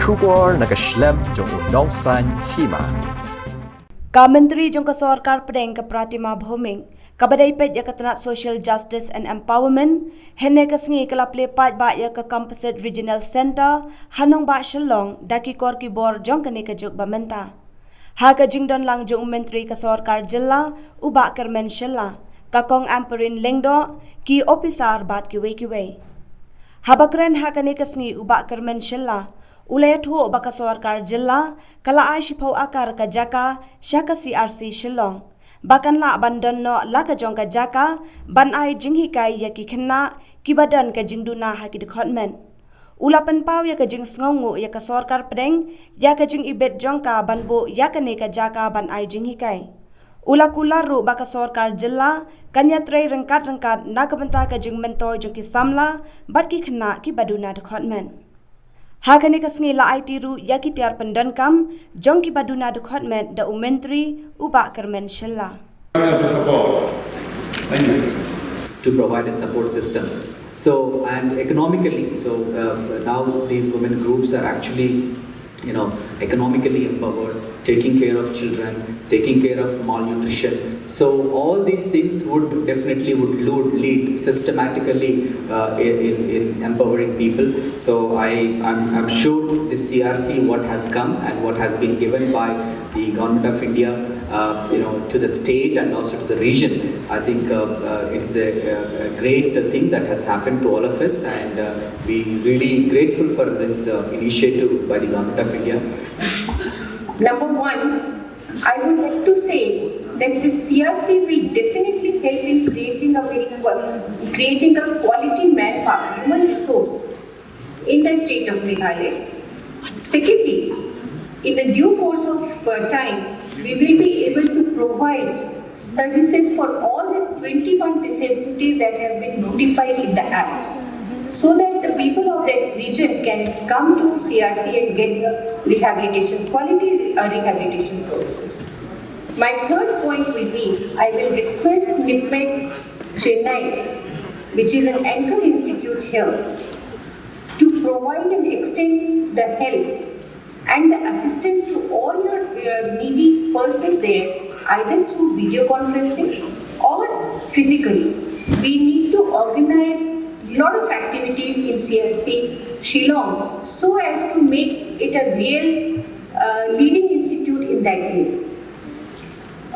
Shubor nakaslem jong unongsan Hima. Menteri jong Sorkar pedeng ke Pratima Bhoming, kabadai pet ya katana Social Justice and Empowerment, hene kasngi kelap lepat ba ya ke Composite Regional Center, hanong ba Shillong, daki kor ki bor jong kene ke juk Bynta. Ha ka jingdon lang jong Menteri ke Sorkar Jilla, uba kermen Shilla, kakong amperin lengdo, ki opisar bat ki wei. Habakren ha kene kasngi uba kermen Shilla, ulayat ho baka Sorkar Jilla, kala ay shipau Akar ka Jaka, Shaka CRC Shillong. Bakan la bandon no la ka jong ka Jaka, ban ay Jinghikai ya ki kena, Kiba dan ka Duna ha ki Dkhot men. Ulapan pau ya ka jing sngongu ya ka Sorkar pedeng, ya ka jing ibet jong ka banbo ya ka ne ka Jaka ban ay Jinghikai. Ula kularu baka Sorkar Jilla, kanya trei rengkat na kabenta ka jing mentoy jong ki samla, bat ki kena ki Duna Dkhot men. Hakane kasngi la aitiru yaki tiar pendan kam jong ki Duna Dkhot men da Menteri uba kermen Shilla. To provide the support systems. So, and economically, now these women groups are actually, economically empowered, taking care of children, taking care of malnutrition. So all these things would definitely lead systematically in empowering people. So I'm sure this CRC, what has come and what has been given by the government of India, to the state and also to the region, I think it's a great thing that has happened to all of us, and we really grateful for this initiative by the government of India. Number one, I would like to say that the CRC will definitely help in creating a quality manpower, human resource in the state of Meghalaya. Secondly, in the due course of time, we will be able to provide services for all the 21 disabilities that have been notified in the Act, so that the people of that region can come to CRC and get rehabilitation, quality rehabilitation services. My third point will be, I will request NIPMET Chennai, which is an anchor institute here, to provide and extend the help and the assistance to all the needy persons there, either through video conferencing or physically. We need to organize a lot of activities in CRC Shillong so as to make it a real leading institute in that area.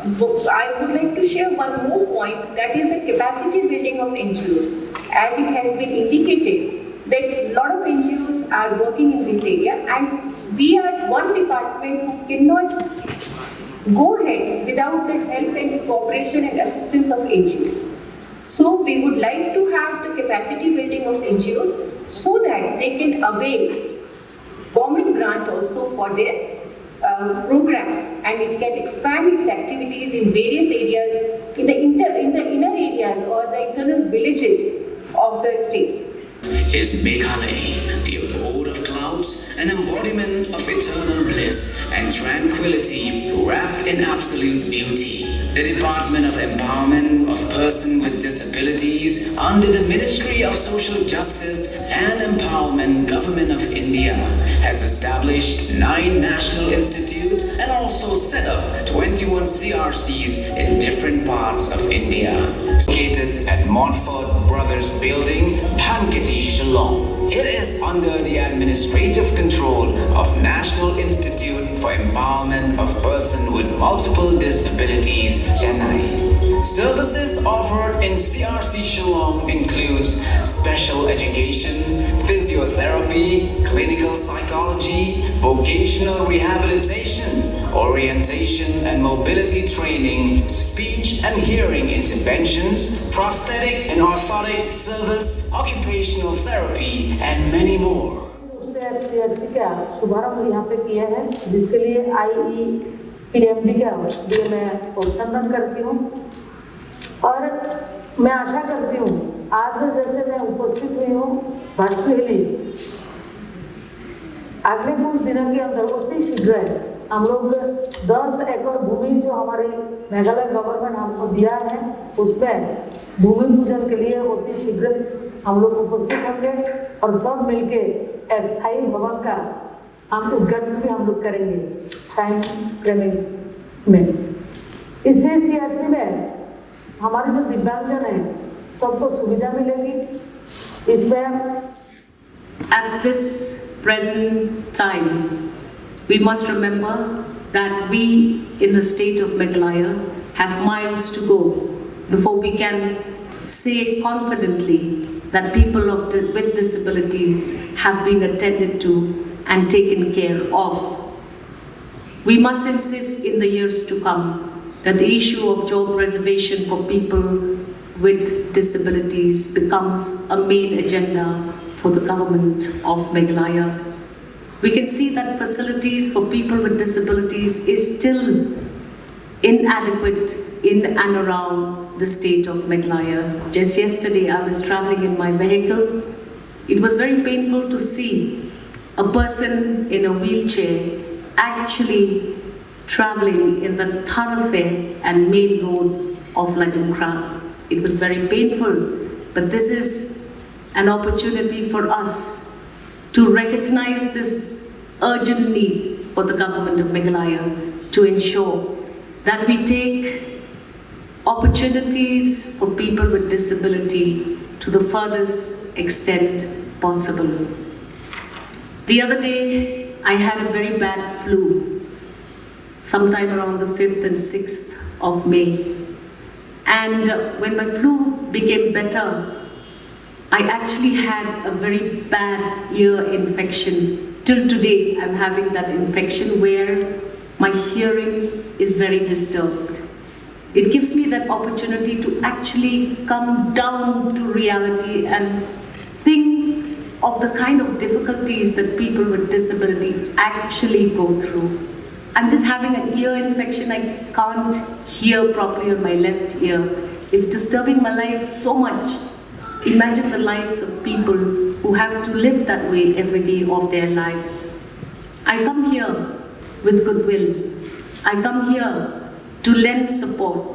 I would like to share one more point, that is the capacity building of NGOs. As it has been indicated that a lot of NGOs are working in this area, and we are one department who cannot go ahead without the help and cooperation and assistance of NGOs. So we would like to have the capacity building of NGOs so that they can avail government grant also for their programs, and it can expand its activities in various areas, in the inner areas or the internal villages of the state. Is Meghalaya, the abode of clouds, an embodiment of eternal bliss and tranquility wrapped in absolute beauty. The Department of Empowerment of Persons with Disabilities under the Ministry of Social Justice and Empowerment Government of India has established 9 national institutes and also set up 21 CRCs in different parts of India. Located at Montfort Brothers Building, Panketi, Shillong. It is under the administrative control of National Institute for Empowerment of Persons with Multiple Disabilities, Chennai. Services offered in CRC Shillong includes special education, physiotherapy, clinical psychology, vocational rehabilitation, orientation and mobility training, speech and hearing interventions, prosthetic and orthotic service, occupational therapy, and many more. CRC का शुभारंभ यहाँ पे किया है, जिसके लिए IEPMD का लिए मैं अभिनंदन करती हूँ, और मैं आशा करती हूँ आज जैसे मैं उपस्थित हुई हूँ वर्चुअली, अगले कुछ दिनों के अंदर उसी शीघ्र हम लोग 10 एकड़ भूमि जो हमारी मेघालय गवर्नमेंट हमको दिया है, उसमें भूमि पूजन के लिए अति शीघ्र हम लोग उपस्थित होंगे और सब मिलके एक स्थायी भवन का हम उद्घाटन भी हम लोग करेंगे टाइम फ्रेमिंग में। इससे सीआरसी में हमारे जो दिव्यांगजन हैं सबको सुविधा मिलेगी। इसमें At this present time, we must remember that we in the state of Meghalaya have miles to go before we can say confidently that people with disabilities have been attended to and taken care of. We must insist in the years to come that the issue of job reservation for people with disabilities becomes a main agenda for the government of Meghalaya. We can see that facilities for people with disabilities is still inadequate in and around the state of Meghalaya. Just yesterday I was traveling in my vehicle. It was very painful to see a person in a wheelchair actually traveling in the thoroughfare and main road of Ladumkra. It was very painful, but this is an opportunity for us to recognize this urgent need for the government of Meghalaya to ensure that we take opportunities for people with disability to the furthest extent possible. The other day, I had a very bad flu, sometime around the 5th and 6th of May. And when my flu became better, I actually had a very bad ear infection. Till today, I'm having that infection where my hearing is very disturbed. It gives me that opportunity to actually come down to reality and think of the kind of difficulties that people with disability actually go through. I'm just having an ear infection. I can't hear properly on my left ear. It's disturbing my life so much. Imagine the lives of people who have to live that way every day of their lives. I come here with goodwill. I come here to lend support.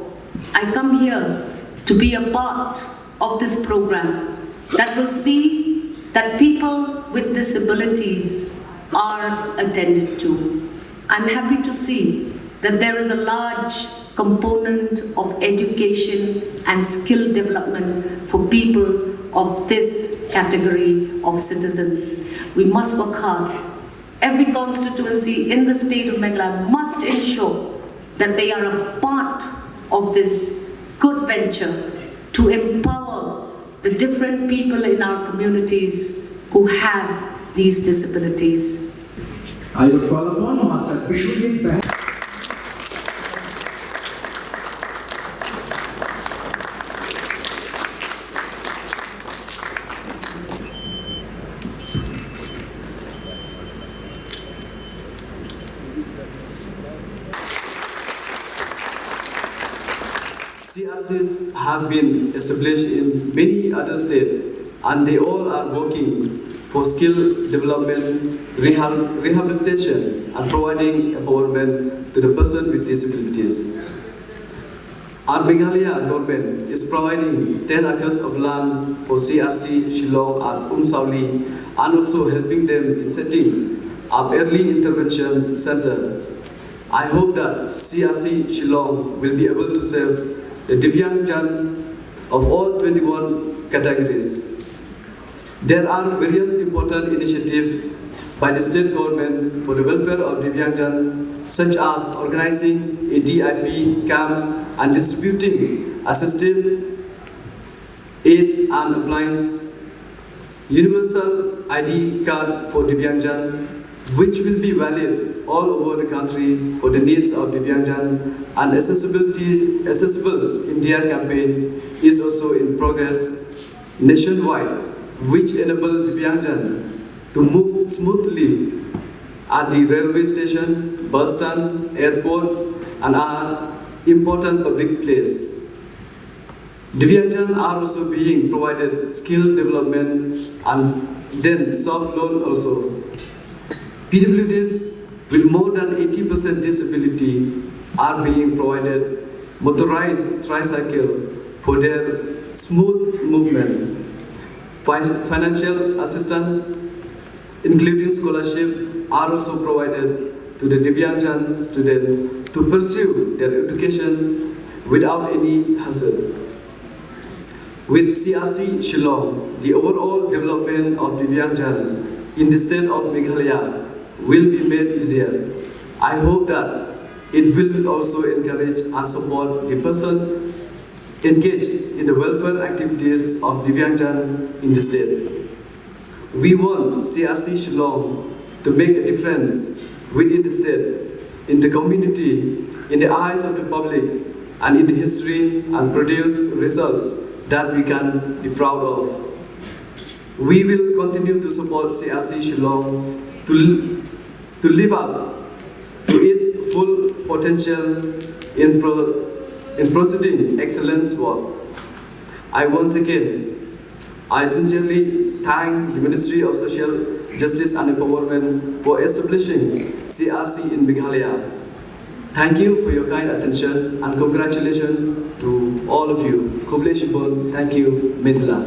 I come here to be a part of this program that will see that people with disabilities are attended to. I'm happy to see that there is a large component of education and skill development for people of this category of citizens. We must work hard. Every constituency in the state of Meghalaya must ensure that they are a part of this good venture to empower the different people in our communities who have these disabilities. I would call upon Master Vishwajit. CRCs have been established in many other states and they all are working for skill development, rehabilitation and providing empowerment to the person with disabilities. Our Meghalaya government is providing 10 acres of land for CRC, Shillong and Sauli and also helping them in setting up early intervention center. I hope that CRC Shillong will be able to serve the Divyangjan of all 21 categories. There are various important initiatives by the state government for the welfare of Divyangjan, such as organizing a DIP camp and distributing assistive aids and appliances, universal ID card for Divyangjan, which will be valid all over the country for the needs of Divyangjan, and Accessible India campaign is also in progress nationwide, which enable Divyangjan to move smoothly at the railway station, bus stand, airport, and are important public place. Divyangjan are also being provided skill development and then soft loan also. PWDs with more than 80% disability are being provided motorized tricycle for their smooth movement, financial assistance, including scholarship, are also provided to the Divyangjan students to pursue their education without any hassle. With CRC Shillong, the overall development of Divyangjan in the state of Meghalaya will be made easier. I hope that it will also encourage and support the person engaged in the welfare activities of Divyangjan in the state. We want CRC Shillong to make a difference within the state, in the community, in the eyes of the public, and in the history, and produce results that we can be proud of. We will continue to support CRC Shillong to live up to its full potential in proceeding excellence work. I sincerely thank the Ministry of Social Justice and Empowerment for establishing CRC in Meghalaya. Thank you for your kind attention and congratulations to all of you. Thank you, Mithila.